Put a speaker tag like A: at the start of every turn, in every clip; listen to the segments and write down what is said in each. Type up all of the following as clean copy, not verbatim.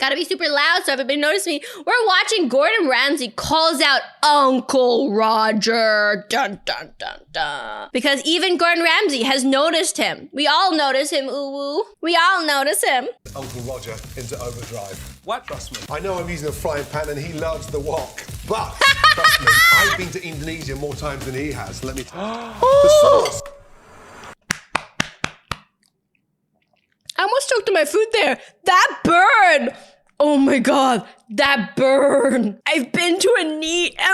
A: gotta be super loud so everybody notice me. We're watching Gordon Ramsay calls out Uncle Roger. Dun, dun, dun, dun. Because even Gordon Ramsay has noticed him. We all notice him, ooh. We all notice him.
B: Uncle Roger into overdrive.
C: What?
B: Trust me. I know I'm using a frying pan and he loves the wok. But, trust me, I've been to Indonesia more times than he has. Let me tell you. The sauce.
A: I almost choked on my food there. That burn! Oh my god, that burn! I've been to Indonesia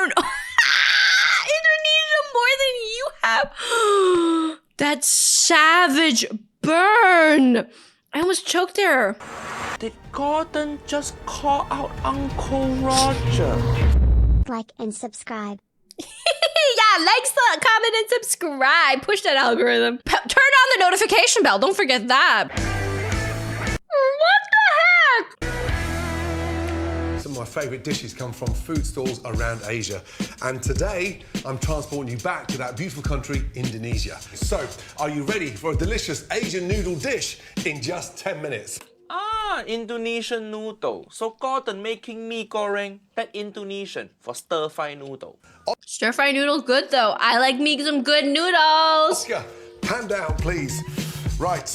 A: more than you have. That savage burn! I almost choked there.
C: Did Gordon just call out Uncle Roger?
D: Like and subscribe.
A: Yeah, like, comment, and subscribe. Push that algorithm. Turn on the notification bell. Don't forget that. What the heck?
B: Some of my favourite dishes come from food stalls around Asia. And today, I'm transporting you back to that beautiful country, Indonesia. So, are you ready for a delicious Asian noodle dish in just 10 minutes?
C: Indonesian noodle. So Gordon making mee goreng, that Indonesian for stir-fry noodle.
A: Stir-fry noodle good though. I like me some good noodles.
B: Oscar, hand down, please. Right,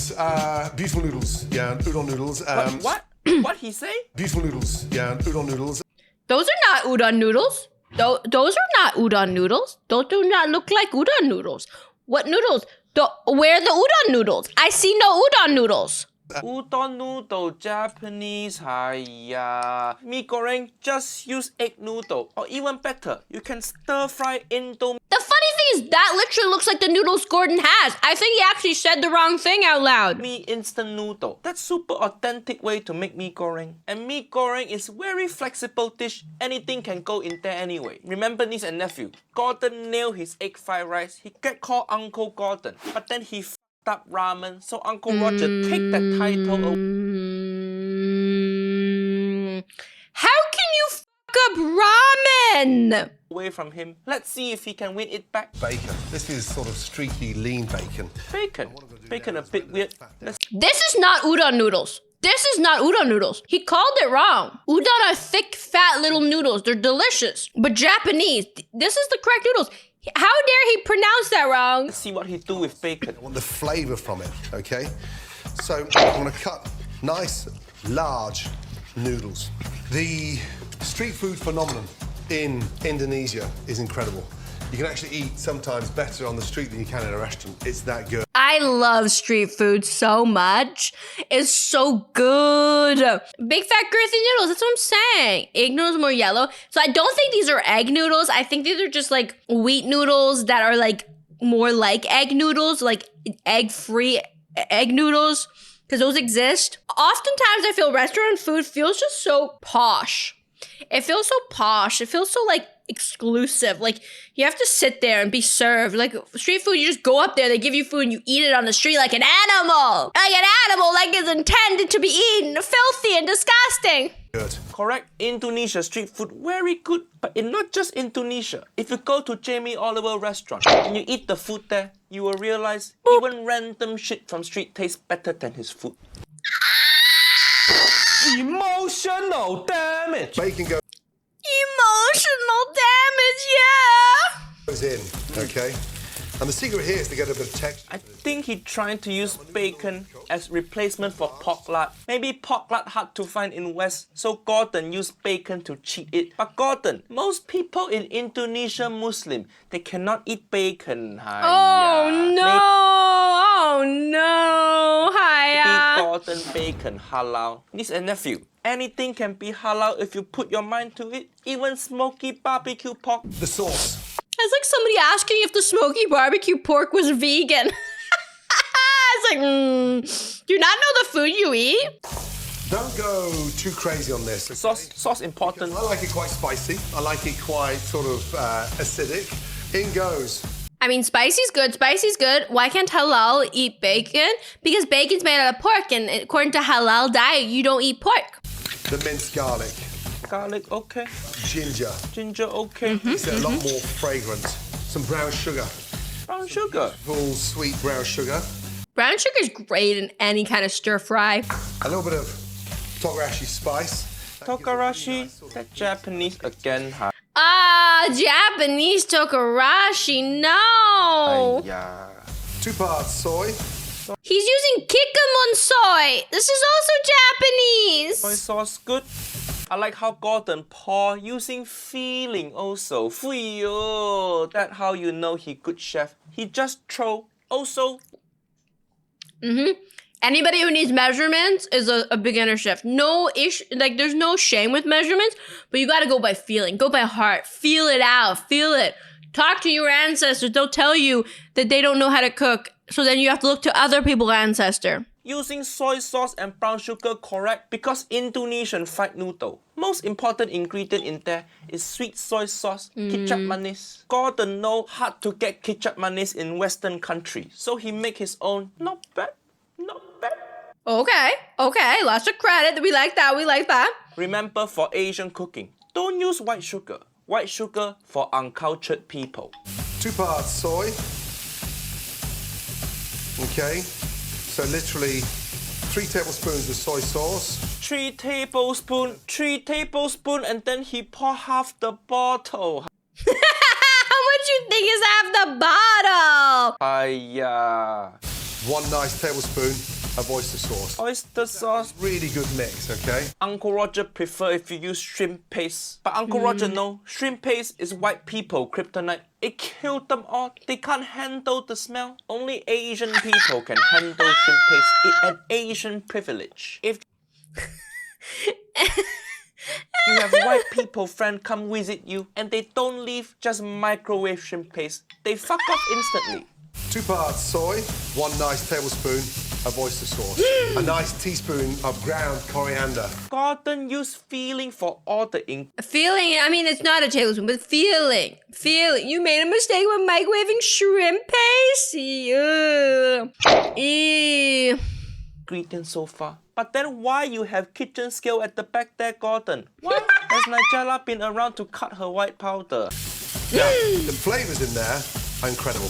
B: beautiful noodles. Yeah, udon noodles.
C: What? What he say?
B: Beautiful noodles. Yeah, udon noodles.
A: Those are not udon noodles. Those are not udon noodles. Those do not look like udon noodles. What noodles? Where are the udon noodles? I see no udon noodles.
C: Udon noodle, Japanese, mee goreng, just use egg noodle. Or even better, you can stir-fry Indo.
A: The funny thing is that literally looks like the noodles Gordon has. I think he actually said the wrong thing out loud.
C: Mee instant noodle. That's super authentic way to make mee goreng. And mee goreng is very flexible dish. Anything can go in there anyway. Remember niece and nephew? Gordon nailed his egg fried rice. He get called Uncle Gordon. But then he up ramen, so Uncle Roger take that title away.
A: How can you fuck up ramen?
C: Away from him. Let's see if he can win it back.
B: Bacon. This is sort of streaky, lean bacon.
C: Bacon. Bacon a bit weird.
A: This is not udon noodles. This is not udon noodles. He called it wrong. Udon are thick, fat little noodles. They're delicious. But Japanese, this is the correct noodles. How dare he pronounce that wrong?
C: Let's see what he do with bacon.
B: I want the flavour from it, okay? So I'm going to cut nice, large noodles. The street food phenomenon in Indonesia is incredible. You can actually eat sometimes better on the street than you can in a restaurant. It's that good.
A: I love street food so much. It's so good. Big fat girthy noodles, that's what I'm saying. Egg noodles more yellow. So I don't think these are egg noodles. I think these are just like wheat noodles that are like more like egg noodles, like egg-free egg noodles, because those exist. Oftentimes I feel restaurant food feels just so posh. It feels so posh. It feels so like exclusive. Like you have to sit there and be served. Like street food, you just go up there, they give you food and you eat it on the street like an animal. Like an animal, like it's intended to be eaten. Filthy and disgusting.
B: Good.
C: Correct. Indonesia street food, very good. But in not just Indonesia. If you go to Jamie Oliver restaurant and you eat the food there, you will realize even random shit from street tastes better than his food. Emotional damage.
B: Bacon
A: Emotional damage, yeah.
B: goes in, okay? And the secret here is to get a bit of texture.
C: I think he trying to use bacon as replacement for pork lard. Maybe pork lard hard to find in West, so Gordon used bacon to cheat it. But Gordon, most people in Indonesia Muslim, they cannot eat bacon.
A: Oh no! Oh no!
C: Maybe Gordon bacon halal. Niece and nephew, anything can be halal if you put your mind to it. Even smoky barbecue pork.
B: The sauce.
A: It's like somebody asking if the smoky barbecue pork was vegan. It's like, do you not know the food you eat?
B: Don't go too crazy on this.
C: Sauce important.
B: I like it quite spicy. I like it quite sort of acidic. In goes.
A: I mean, spicy's good. Spicy's good. Why can't halal eat bacon? Because bacon's made out of pork, and according to halal diet, you don't eat pork.
B: The minced garlic.
C: Garlic, okay.
B: Ginger.
C: Ginger, okay.
B: It's a lot more fragrant. Some brown sugar.
C: Brown sugar.
B: Full sweet brown sugar.
A: Brown sugar is great in any kind of stir fry.
B: A little bit of togarashi spice.
C: Togarashi, that Japanese again, huh?
A: Japanese Togarashi, no!
C: Yeah.
B: 2 parts soy,
A: He's using Kikkoman soy. This is also Japanese.
C: Soy sauce good. I like how Gordon pour using feeling also. Fuyo, that's how you know he good chef. He just throw also.
A: Anybody who needs measurements is a beginner chef. No issue, like there's no shame with measurements, but you gotta go by feeling, go by heart, feel it out, feel it. Talk to your ancestors. They'll tell you that they don't know how to cook. So then you have to look to other people's ancestor.
C: Using soy sauce and brown sugar correct because Indonesian fried noodle. Most important ingredient in there is sweet soy sauce, kicap manis. Gordon know hard to get kicap manis in Western countries, so he make his own. Not bad, not bad.
A: Okay, lots of credit. We like that, we like that.
C: Remember for Asian cooking, don't use white sugar. White sugar for uncultured people.
B: 2 parts soy. Okay, so literally 3 tablespoons of soy sauce.
C: 3 tablespoons, and then he pour half the bottle.
A: How much you think is half the bottle?
B: 1 nice tablespoon of oyster sauce.
C: Oyster sauce.
B: Really good mix, okay?
C: Uncle Roger prefer if you use shrimp paste. But Uncle Roger know shrimp paste is white people kryptonite. It killed them all. They can't handle the smell. Only Asian people can handle shrimp paste. It's an Asian privilege. If you have white people friend come visit you and they don't leave just microwave shrimp paste, they fuck up instantly.
B: 2 parts soy, 1 nice tablespoon of oyster sauce, a nice teaspoon of ground coriander.
C: Gordon use feeling for all the
A: Feeling, I mean, it's not a tablespoon, but feeling. You made a mistake with microwaving shrimp paste. Ew.
C: ingredients so far. But then why you have kitchen scale at the back there, Gordon? Why has Nigella been around to cut her white powder?
B: Now, the flavours in there are incredible.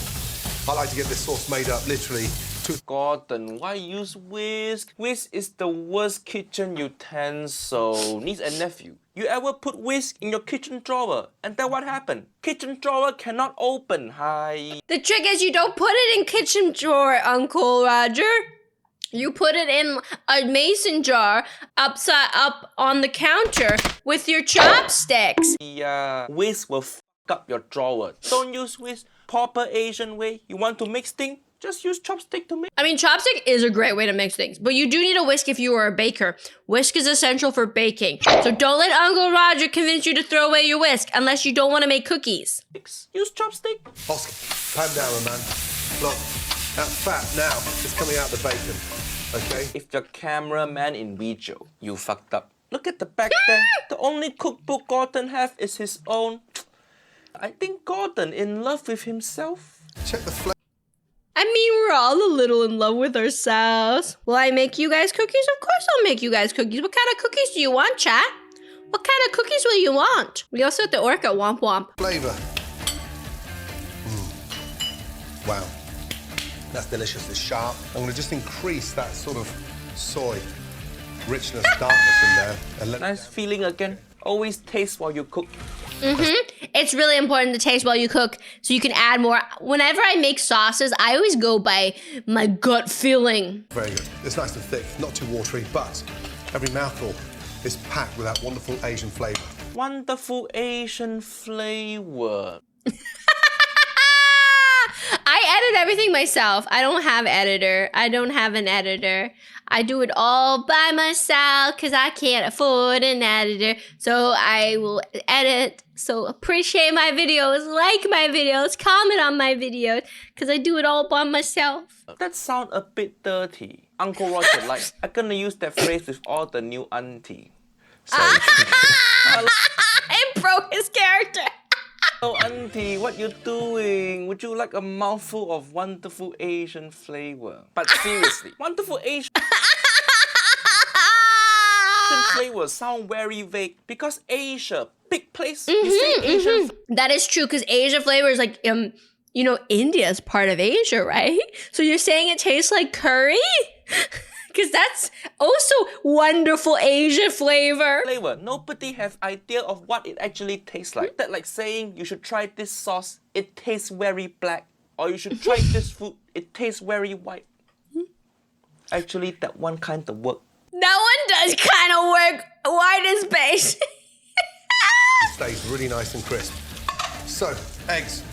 B: I like to get this sauce made up literally to...
C: Gordon, why use whisk? Whisk is the worst kitchen utensil. Niece and nephew, you ever put whisk in your kitchen drawer? And then what happened? Kitchen drawer cannot open. Hi.
A: The trick is you don't put it in kitchen drawer, Uncle Roger. You put it in a mason jar upside up on the counter with your chopsticks.
C: Yeah, whisk will f up your drawer. Don't use whisk. Proper Asian way. You want to mix things? Just use chopstick to mix.
A: I mean, chopstick is a great way to mix things, but you do need a whisk if you are a baker. Whisk is essential for baking. So don't let Uncle Roger convince you to throw away your whisk unless you don't want to make cookies.
C: Use chopstick.
B: Oscar, calm down, man. Look, that fat now is coming out the bacon, okay?
C: If you're cameraman in video, you fucked up. Look at the back there. The only cookbook Gordon have is his own. I think Gordon in love with himself.
B: Check the flavor.
A: I mean, we're all a little in love with ourselves. Will I make you guys cookies? Of course I'll make you guys cookies. What kind of cookies do you want, chat? What kind of cookies will you want? We also have the orca womp womp.
B: Flavor. Wow. That's delicious. It's sharp. I'm going to just increase that sort of soy richness, darkness in there. And let
C: Nice feeling again. Always taste while you cook.
A: It's really important to taste while you cook so you can add more. Whenever I make sauces, I always go by my gut feeling.
B: Very good. It's nice and thick, not too watery, but every mouthful is packed with that wonderful Asian flavour.
C: Wonderful Asian flavor.
A: I edit everything myself. I don't have editor. I don't have an editor. I do it all by myself because I can't afford an editor. So I will edit. So appreciate my videos, like my videos, comment on my videos because I do it all by myself.
C: That sound a bit dirty. Uncle Roger, like, I'm gonna use that phrase with all the new auntie. So,
A: It broke his character.
C: oh, auntie, what you doing? Would you like a mouthful of wonderful Asian flavor? But seriously, wonderful Asian flavor sound very vague because Asia, big place. You say Asian.
A: That is true because Asia flavor is like, you know, India is part of Asia, right? So you're saying it tastes like curry? Because that's also wonderful Asian flavor.
C: Nobody have idea of what it actually tastes like. That like saying you should try this sauce, it tastes very black. Or you should try this food, it tastes very white. Actually, that one kind of work.
A: That one does kind of work. White is base.
B: Stays really nice and crisp. So, eggs.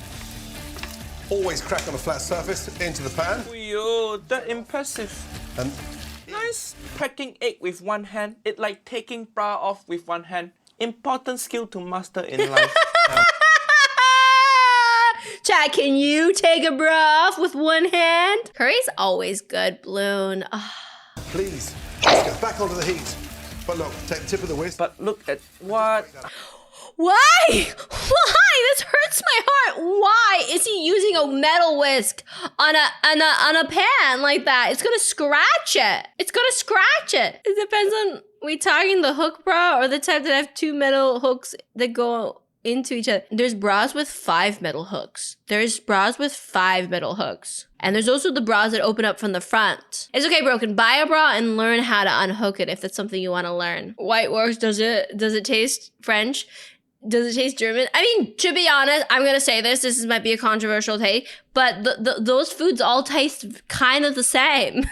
B: Always crack on a flat surface into the pan.
C: Yo, that impressive.
B: And
C: Nice. Cracking egg with one hand. It like taking bra off with one hand. Important skill to master in life.
A: Chat, can you take a bra off with one hand? Curry's always good, Bloon.
B: please, let's go back onto the heat. But look, take the tip of the whisk.
C: But look at what?
A: Why? Why? This hurts my heart. Why is he using a metal whisk on a pan like that? It's gonna scratch it. It's gonna scratch it. It depends on we talking the hook bra or the type that have 2 metal hooks that go into each other. There's bras with 5 metal hooks. There's bras with 5 metal hooks. And there's also the bras that open up from the front. It's okay, Broken. Buy a bra and learn how to unhook it if that's something you want to learn. White works. Does it taste French? Does it taste German? I mean, to be honest, I'm gonna say this might be a controversial take, but those foods all taste kind of the same.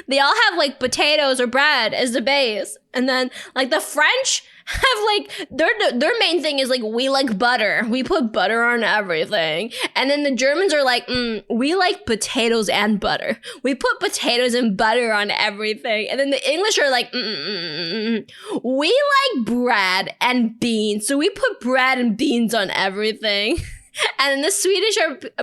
A: They all have like potatoes or bread as the base. And then like the French have like, their main thing is like, we like butter. We put butter on everything. And then the Germans are like, we like potatoes and butter. We put potatoes and butter on everything. And then the English are like, we like bread and beans. So we put bread and beans on everything. And then the Swedish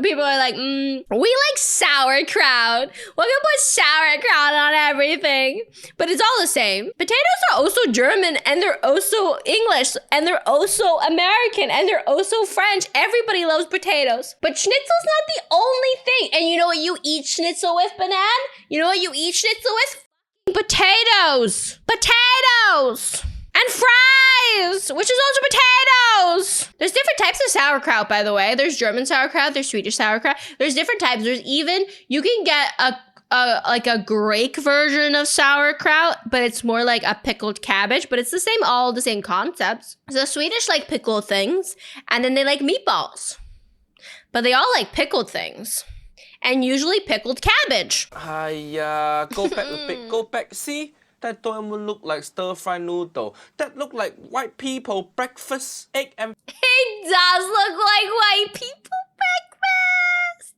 A: people are like, we like sauerkraut. We're gonna put sauerkraut on everything. But it's all the same. Potatoes are also German, and they're also English, and they're also American, and they're also French. Everybody loves potatoes. But schnitzel's not the only thing. And you know what you eat schnitzel with, Banan? You know what you eat schnitzel with? Potatoes. Potatoes. And fries, which is also potatoes. There's different types of sauerkraut, by the way. There's German sauerkraut, there's Swedish sauerkraut. There's different types. There's even, you can get a Greek version of sauerkraut, but it's more like a pickled cabbage, but it's the same, all the same concepts. So the Swedish like pickled things, and then they like meatballs. But they all like pickled things. And usually pickled cabbage.
C: Go back a bit, go back. See? That don't even look like stir-fry noodle. That look like white people breakfast, egg and...
A: It does look like white people breakfast.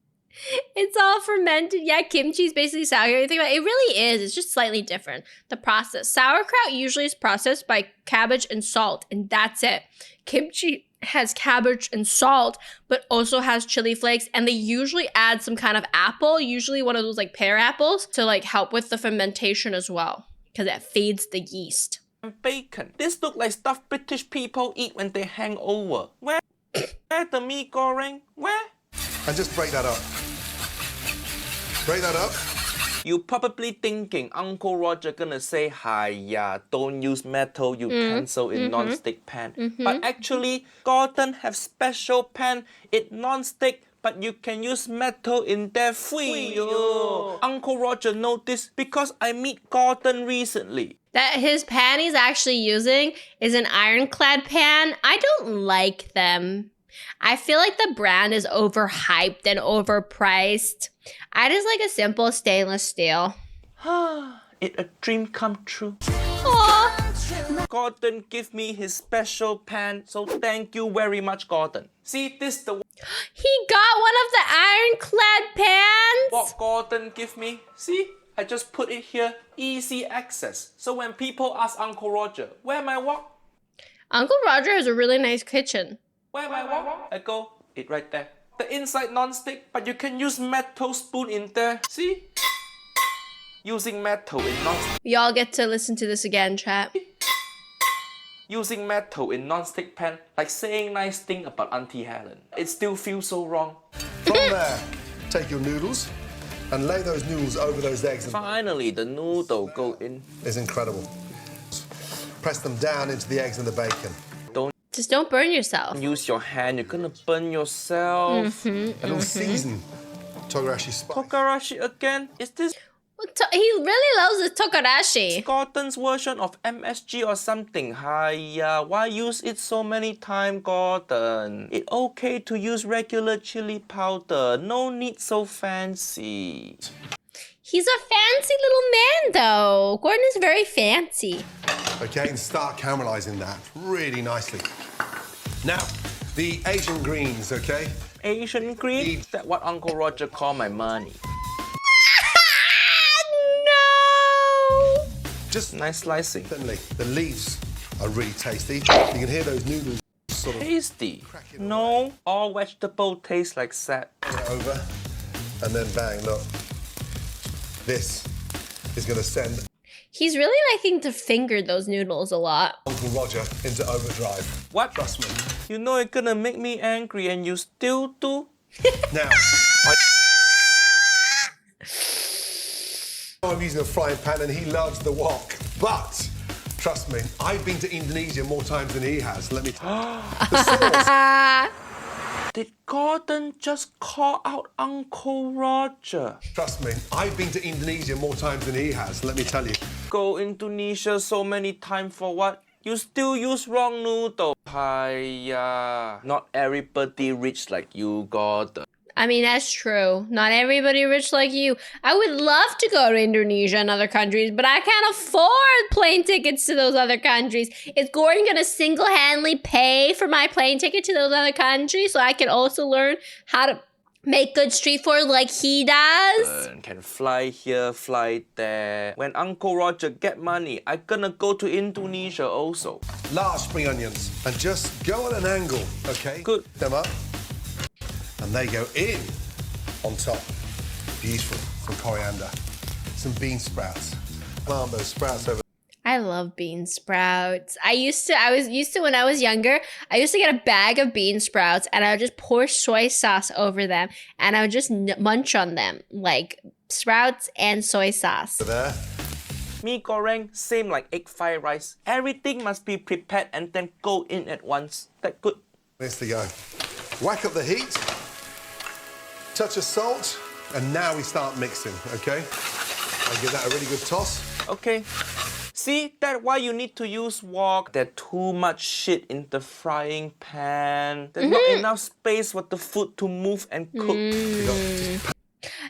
A: It's all fermented. Yeah, kimchi is basically sauerkraut. You think about it, it really is. It's just slightly different. The process. Sauerkraut usually is processed by cabbage and salt, and that's it. Kimchi has cabbage and salt, but also has chili flakes, and they usually add some kind of apple, usually one of those like pear apples, to like help with the fermentation as well. Because it feeds the yeast.
C: Bacon. This look like stuff British people eat when they hang over. Where the mee goreng? Where?
B: And just break that up. Break that up.
C: You probably thinking Uncle Roger gonna say, hiya, don't use metal utensil in non-stick pan. But actually, Gordon have special pan, it non-stick, but you can use metal in there free. Uncle Roger know this because I meet Gordon recently.
A: That his pan he's actually using is an ironclad pan. I don't like them. I feel like the brand is overhyped and overpriced. I just like a simple stainless steel.
C: It a dream come true.
A: Aww.
C: Gordon give me his special pan, so thank you very much, Gordon. See, this the
A: He got one of the ironclad pans.
C: what Gordon give me. See, I just put it here, easy access. So when people ask Uncle Roger, where my what?
A: Uncle Roger has a really nice kitchen.
C: Where my what? I go, it right there. The inside non-stick, but you can use metal spoon in there. See? Using metal in non-stick.
A: Y'all get to listen to this again, chat.
C: Using metal in non-stick pan, like saying nice thing about Auntie Helen. It still feels so wrong.
B: From there, take your noodles and lay those noodles over those eggs.
C: Finally, the noodle go in.
B: It's incredible. Press them down into the eggs and the bacon.
A: Just don't burn yourself.
C: Use your hand, you're gonna burn yourself.
B: A little seasoned togarashi spice.
C: Togarashi again? Is this
A: He really loves the tokarashi.
C: Gordon's version of MSG or something. Hiya, why use it so many times, Gordon? It's okay to use regular chili powder. No need so fancy.
A: He's a fancy little man, though. Gordon is very fancy.
B: Okay, and start caramelizing that really nicely. Now, the Asian greens, okay?
C: Asian green? That's what Uncle Roger call my money.
A: No!
B: Just
C: Nice slicing.
B: thinly. The leaves are really tasty. You can hear those noodles sort of
C: Tasty. No, all vegetable taste like sap.
B: over. And then bang, look. This is going to send
A: He's really liking to finger those noodles a lot.
B: Uncle Roger into overdrive.
C: What?
B: Trust me.
C: You know it's gonna make me angry and you still do?
B: Now, I'm using a frying pan and he loves the wok. But, trust me, I've been to Indonesia more times than he has. Let me tell you. The sauce,
C: Did Gordon just call out Uncle Roger?
B: trust me, I've been to Indonesia more times than he has. Let me tell you.
C: Go Indonesia so many times for what? You still use wrong noodle. Hiya. Not everybody rich like you, Gordon.
A: I mean, that's true. Not everybody rich like you. I would love to go to Indonesia and other countries, but I can't afford plane tickets to those other countries. Is Gordon gonna single-handedly pay for my plane ticket to those other countries so I can also learn how to make good street food like he does?
C: Can fly here, fly there. When Uncle Roger get money, I gonna go to Indonesia also.
B: Large spring onions. And just go on an angle, okay?
C: Good.
B: Them up. And they go in on top. Beautiful. Some coriander. Some bean sprouts. Plant those sprouts over.
A: I love bean sprouts. I was used to when I was younger, I used to get a bag of bean sprouts and I would just pour soy sauce over them and I would just munch on them like sprouts and soy sauce.
B: There.
C: Mee goreng, same like egg fried rice. Everything must be prepared and then go in at once. That good.
B: Needs to go. Whack up the heat. Touch of salt. And now we start mixing, okay? I give that a really good toss.
C: Okay. See, that's why you need to use wok. There's too much shit in the frying pan. There's not enough space for the food to move and cook.
B: You got just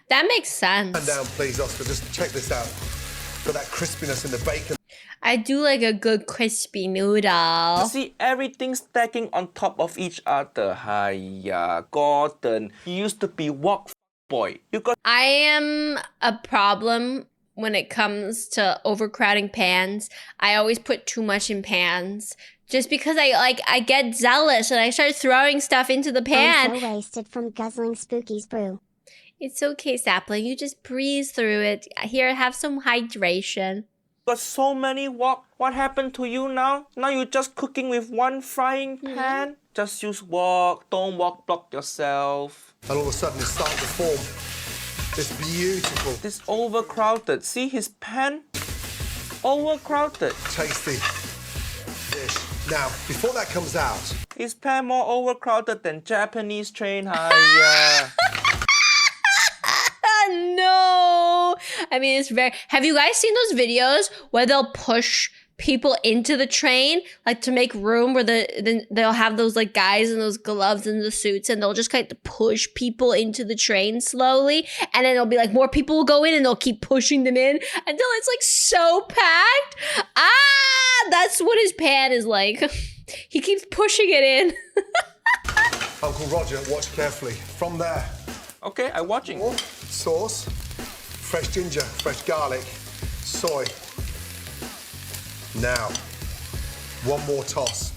A: That makes sense.
B: pan down, please, Oscar. Just check this out. Got that crispiness in the bacon.
A: I do like a good crispy noodle.
C: See, everything stacking on top of each other. Hiya, Gordon. You used to be wok boy. You got
A: I am a problem when it comes to overcrowding pans. I always put too much in pans. Just because I get zealous and I start throwing stuff into the pan.
D: I'm so wasted from guzzling Spooky's brew.
A: It's okay, Sapling. You just breeze through it. Here, have some hydration.
C: got so many wok. What happened to you now? Now you're just cooking with one frying pan? Just use wok. Don't wok block yourself.
B: And all of a sudden it's starting to form this beautiful,
C: This overcrowded. See his pan? Overcrowded.
B: tasty dish. Now, before that comes out,
C: His pan more overcrowded than Japanese train. Hiya.
A: No. I mean, it's very... Have you guys seen those videos where they'll push people into the train, like to make room, where they'll have those like guys in those gloves and the suits, and they'll just kind of push people into the train slowly, and then it'll be like more people will go in, and they'll keep pushing them in until it's like so packed. That's what his pan is like. He keeps pushing it in.
B: Uncle Roger, watch carefully. From there,
C: Okay, I'm watching.
B: more sauce, fresh ginger, fresh garlic, soy. Now, one more toss.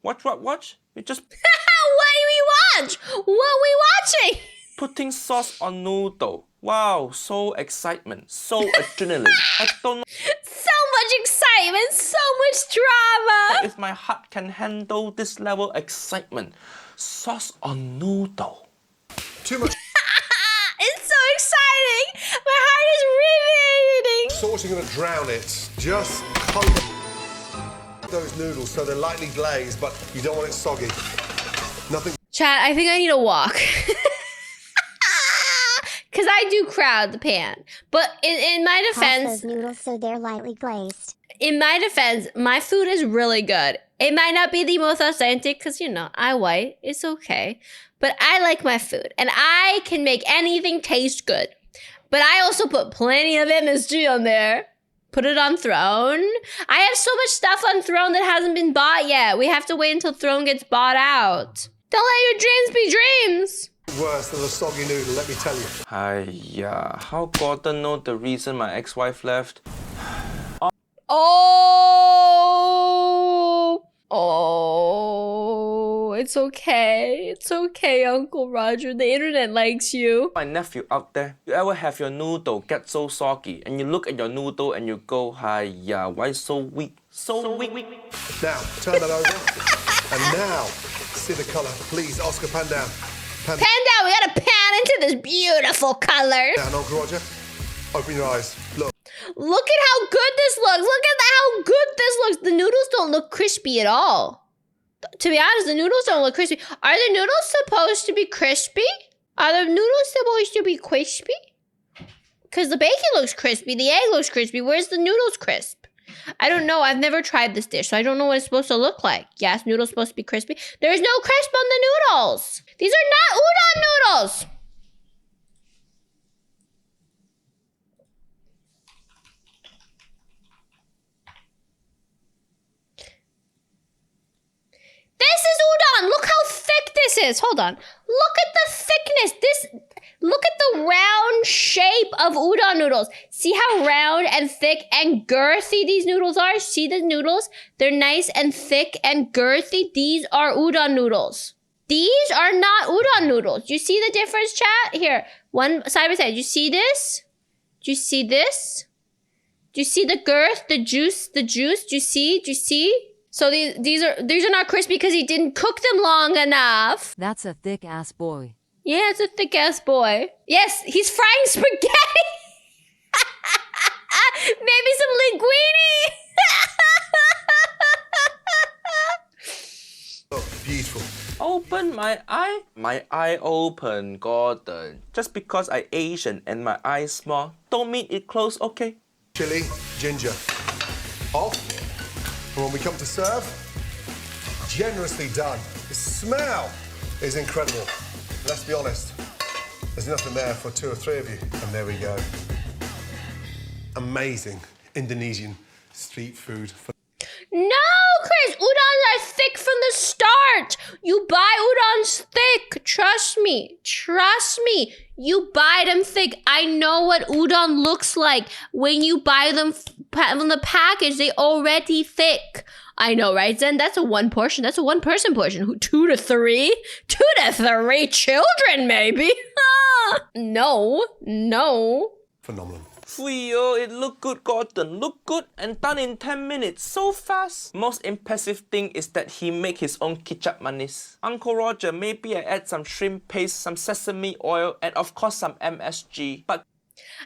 C: Watch. You just
A: What do we watch? What we watching?
C: putting sauce on noodle. Wow, so excitement, so adrenaline. I don't know
A: So much excitement, so much drama.
C: if my heart can handle this level of excitement. Sauce on noodle.
B: Too much
A: It's so exciting. My heart is radiating.
B: sauce, you're gonna drown it. Just coat those noodles so they're lightly glazed, but you don't want it soggy. Nothing.
A: Chat, I think I need a walk. Because I I do crowd the pan. But in my
D: Toss
A: defense,
D: those noodles so they're lightly glazed.
A: my food is really good. It might not be the most authentic because, you know, I white. It's okay. But I like my food. And I can make anything taste good. But I also put plenty of MSG on there. Put it on Throne. I have so much stuff on Throne that hasn't been bought yet. We have to wait until Throne gets bought out. Don't let your dreams be dreams.
B: Worse than a soggy noodle, let me tell you.
C: Hiya, how Gordon know the reason my ex-wife left?
A: Oh, it's okay. It's okay, Uncle Roger. The internet likes you.
C: My nephew out there, you ever have your noodle get so soggy and you look at your noodle and you go, hiya, why so weak? So weak.
B: Now, turn that over. And now, see the colour. Please, Oscar, pan down. Pan
A: Panda, we gotta pan into this beautiful color.
B: down, Uncle Roger. Open your eyes. Look.
A: Look at how good this looks. Look at how good this looks. The noodles don't look crispy at all. To be honest, the noodles don't look crispy. Are the noodles supposed to be crispy? Are the noodles supposed to be crispy? Because the bacon looks crispy, the egg looks crispy. Where's the noodles crisp? I don't know. I've never tried this dish, so I don't know what it's supposed to look like. Yes, noodles supposed to be crispy. There's no crisp on the noodles. These are not udon noodles. This is udon. Look how thick this is. Hold on. Look at the thickness. Look at the round shape of udon noodles. See how round and thick and girthy these noodles are? See the noodles? They're nice and thick and girthy. These are udon noodles. These are not udon noodles. You see the difference, chat? Here, one side by side. You see this? Do you see this? Do you see the girth, the juice? Do you see? So these are not crispy because he didn't cook them long enough.
E: That's a thick ass boy.
A: Yeah, it's a thick ass boy. Yes, he's frying spaghetti. Maybe some linguine.
B: Look, beautiful.
C: Open my eye? My eye open, Gordon. Just because I Asian and my eye small, don't mean it close, okay?
B: Chili, ginger. Off. And when we come to serve, generously done. The smell is incredible. Let's be honest, there's nothing there for 2 or 3 of you. And there we go. Amazing Indonesian street food.
A: No, Chris, udons are thick from the start. You buy udons thick. Trust me. You buy them thick. I know what udon looks like. When you buy them from the package, they already thick. I know, right, Zen? That's a one portion. That's a one-person portion. 2 to 3? 2 to 3 children, maybe? No.
B: Phenomenal.
C: Fuyo, it look good, Gordon. Look good and done in 10 minutes. So fast. Most impressive thing is that he make his own ketchup manis. Uncle Roger, maybe I add some shrimp paste, some sesame oil, and of course some MSG. But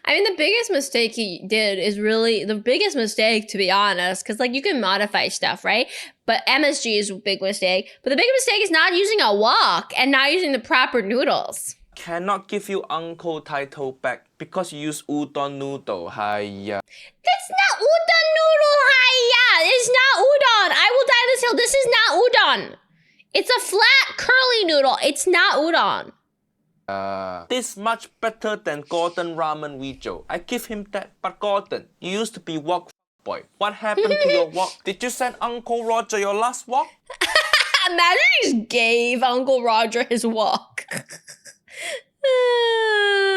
A: I mean, the biggest mistake he did is really the biggest mistake, to be honest, because like you can modify stuff, right? But MSG is a big mistake. But the big mistake is not using a wok and not using the proper noodles.
C: cannot give you uncle title back because you use udon noodle. Hiya.
A: That's not udon noodle, hiya! It's not udon! I will die this hill. This is not udon. It's a flat, curly noodle. It's not udon.
C: This much better than Gordon ramen video. I give him that. But Gordon, you used to be wok boy. What happened to your wok? Did you send Uncle Roger your last wok?
A: Imagine he just gave Uncle Roger his wok.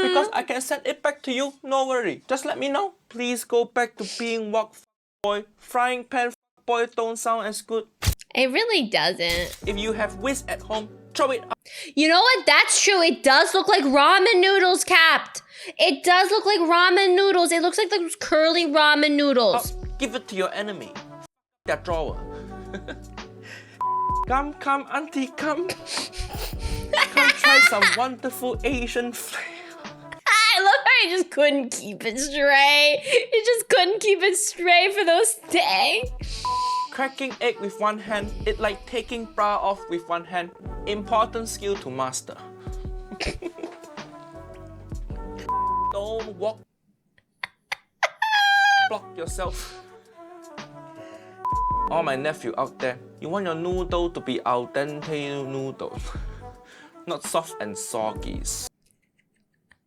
C: Because I can send it back to you. No worry. Just let me know. Please go back to being wok boy. Frying pan boy don't sound as good.
A: It really doesn't.
C: If you have whisk at home, throw it up.
A: You know what? That's true. It does look like ramen noodles, Capped. It does look like ramen noodles. It looks like those curly ramen noodles.
C: Give it to your enemy. That drawer. Come, auntie, come. Come try some wonderful Asian flavor.
A: I love how he just couldn't keep it straight. He just couldn't keep it straight for those things.
C: Cracking egg with one hand, it's like taking bra off with one hand. Important skill to master. Don't walk. Block yourself. All my nephew out there, you want your noodle to be al dente noodle, not soft and soggy.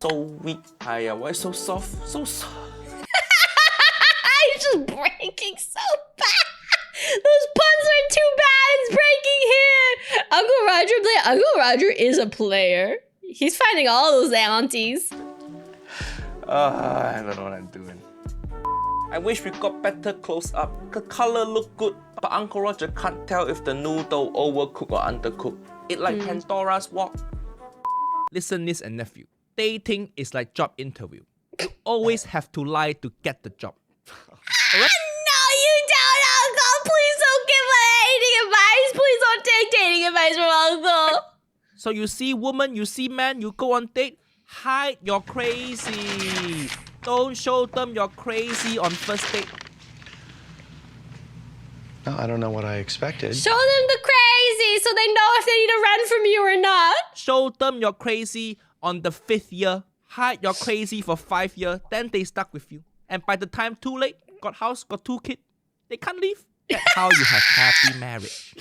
C: So weak. Hiya, why so soft? So soft.
A: He's just breaking so bad. Those puns are too bad. It's breaking here. Uncle Roger is a player. He's finding all those aunties.
C: I don't know what I'm doing. I wish we got better close up. The color look good, but Uncle Roger can't tell if the noodle overcooked or undercooked. It like Pandora's walk.
E: Listen, niece and nephew. Dating is like job interview. You always have to lie to get the job.
A: No, you don't, Uncle. Please don't give dating advice. Please don't take dating advice from Uncle.
E: So you see woman, you see man, you go on date, hide your crazy. Don't show them you're crazy on first date.
F: No, I don't know what I expected.
A: Show them the crazy so they know if they need to run from you or not.
E: Show them you're crazy on the 5th year. Hide your crazy for 5 years, then they stuck with you. And by the time too late, got house, got 2 kids, they can't leave. That's how you have happy marriage.